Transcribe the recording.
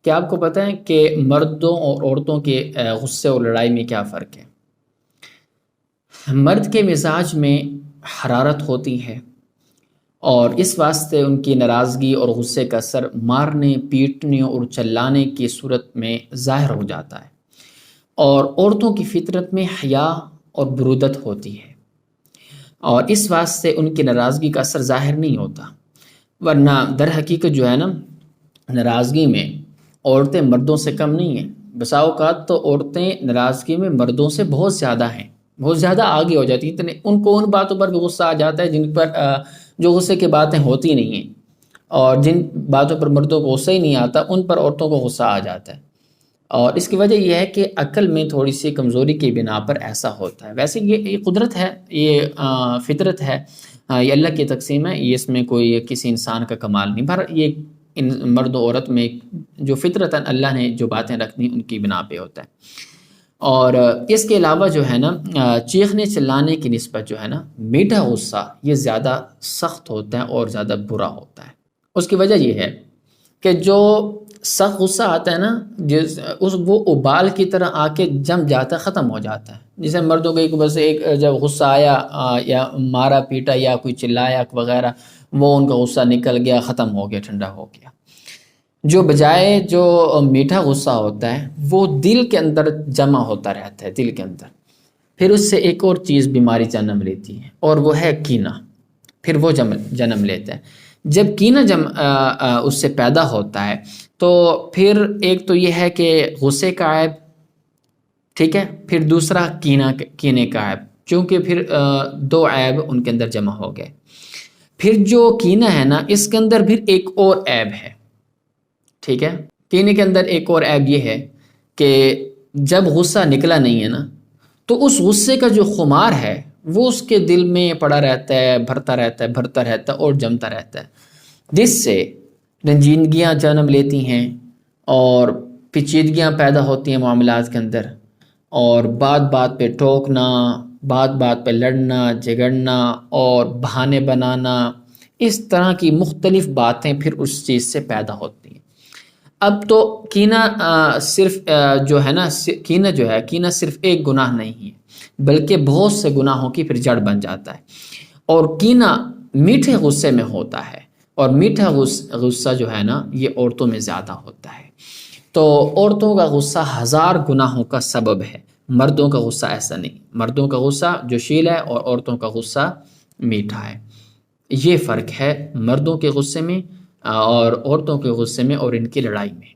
کہ آپ کو پتہ ہے کہ مردوں اور عورتوں کے غصے اور لڑائی میں کیا فرق ہے؟ مرد کے مزاج میں حرارت ہوتی ہے، اور اس واسطے ان کی ناراضگی اور غصے کا اثر مارنے، پیٹنے اور چلانے کی صورت میں ظاہر ہو جاتا ہے، اور عورتوں کی فطرت میں حیا اور برودت ہوتی ہے، اور اس واسطے ان کی ناراضگی کا اثر ظاہر نہیں ہوتا۔ ورنہ در حقیقت جو ہے نا، ناراضگی میں عورتیں مردوں سے کم نہیں ہیں، بسا اوقات تو عورتیں ناراضگی میں مردوں سے بہت زیادہ ہیں، بہت زیادہ آگے ہو جاتی ہیں، اتنے ان کو ان باتوں پر بھی غصہ آ جاتا ہے جن پر جو غصے کی باتیں ہوتی نہیں ہیں، اور جن باتوں پر مردوں کو غصہ ہی نہیں آتا ان پر عورتوں کو غصہ آ جاتا ہے۔ اور اس کی وجہ یہ ہے کہ عقل میں تھوڑی سی کمزوری کی بنا پر ایسا ہوتا ہے۔ ویسے یہ قدرت ہے، یہ فطرت ہے، یہ اللہ کی تقسیم ہے، یہ اس میں کوئی کسی انسان کا کمال نہیں، پر یہ ان مرد و عورت میں جو فطرتاً اللہ نے جو باتیں رکھنی ان کی بنا پہ ہوتا ہے۔ اور اس کے علاوہ جو ہے نا، چیخنے چلانے کی نسبت جو ہے نا، میٹھا غصہ یہ زیادہ سخت ہوتا ہے اور زیادہ برا ہوتا ہے۔ اس کی وجہ یہ ہے کہ جو سخت غصہ آتا ہے نا، وہ ابال کی طرح آ کے جم جاتا ہے، ختم ہو جاتا ہے۔ جیسے مردوں کو بس ایک جب غصہ آیا یا مارا پیٹا یا کوئی چلایا وغیرہ، وہ ان کا غصہ نکل گیا، ختم ہو گیا، ٹھنڈا ہو گیا۔ جو بجائے جو میٹھا غصہ ہوتا ہے وہ دل کے اندر جمع ہوتا رہتا ہے، دل کے اندر، پھر اس سے ایک اور چیز بیماری جنم لیتی ہے، اور وہ ہے کینہ۔ پھر وہ جنم لیتا ہے۔ جب کینہ اس سے پیدا ہوتا ہے تو پھر ایک تو یہ ہے کہ غصے کا عیب، ٹھیک ہے، پھر دوسرا کینے کا عیب، چونکہ پھر دو عیب ان کے اندر جمع ہو گئے۔ پھر جو کینہ ہے نا، اس کے اندر پھر ایک اور عیب ہے، ٹھیک ہے۔ کینے کے اندر ایک اور عیب یہ ہے کہ جب غصہ نکلا نہیں ہے نا، تو اس غصے کا جو خمار ہے وہ اس کے دل میں پڑا رہتا ہے، بھرتا رہتا ہے اور جمتا رہتا ہے، جس سے رنجیدگیاں جنم لیتی ہیں اور پیچیدگیاں پیدا ہوتی ہیں معاملات کے اندر، اور بات بات پہ ٹوکنا، بات بات پہ لڑنا جھگڑنا اور بہانے بنانا، اس طرح کی مختلف باتیں پھر اس چیز سے پیدا ہوتی ہیں۔ اب تو کینہ صرف جو ہے نا، کینہ صرف ایک گناہ نہیں ہے، بلکہ بہت سے گناہوں کی پھر جڑ بن جاتا ہے، اور کینہ میٹھے غصے میں ہوتا ہے، اور میٹھا غصہ جو ہے نا یہ عورتوں میں زیادہ ہوتا ہے۔ تو عورتوں کا غصہ ہزار گناہوں کا سبب ہے، مردوں کا غصہ ایسا نہیں، مردوں کا غصہ جوشیل ہے اور عورتوں کا غصہ میٹھا ہے۔ یہ فرق ہے مردوں کے غصے میں اور عورتوں کے غصے میں اور ان کی لڑائی میں۔